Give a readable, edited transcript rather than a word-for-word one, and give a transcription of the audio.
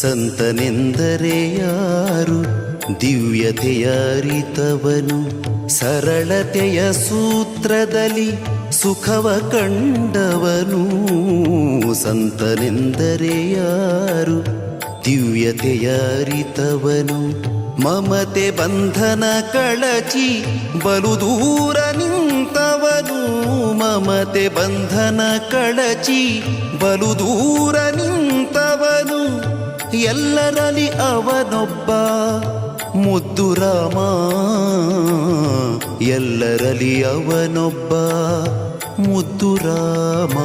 ಸಂತನೆಂದರೆ ಯಾರು ದಿವ್ಯತೆಯ ಅರಿತವನು, ಸರಳತೆಯ ಸೂತ್ರದಲ್ಲಿ ಸುಖವ ಕಂಡವನು. ಸಂತನೆಂದರೆ ಯಾರು ದಿವ್ಯತೆಯ ಅರಿತವನು, ಮಮತೆ ಬಂಧನ ಕಳಚಿ ಬಲು ದೂರ ನಿಂತವನು. ಮಮತೆ ಬಂಧನ ಕಳಚಿ ಬಲು ದೂರ ನಿಂತವನು, ಎಲ್ಲರಲ್ಲಿ ಅವನೊಬ್ಬ ಮುದ್ದು ರಾಮ. ಎಲ್ಲರಲ್ಲಿ ಅವನೊಬ್ಬ ಮುದ್ದು ರಾಮ.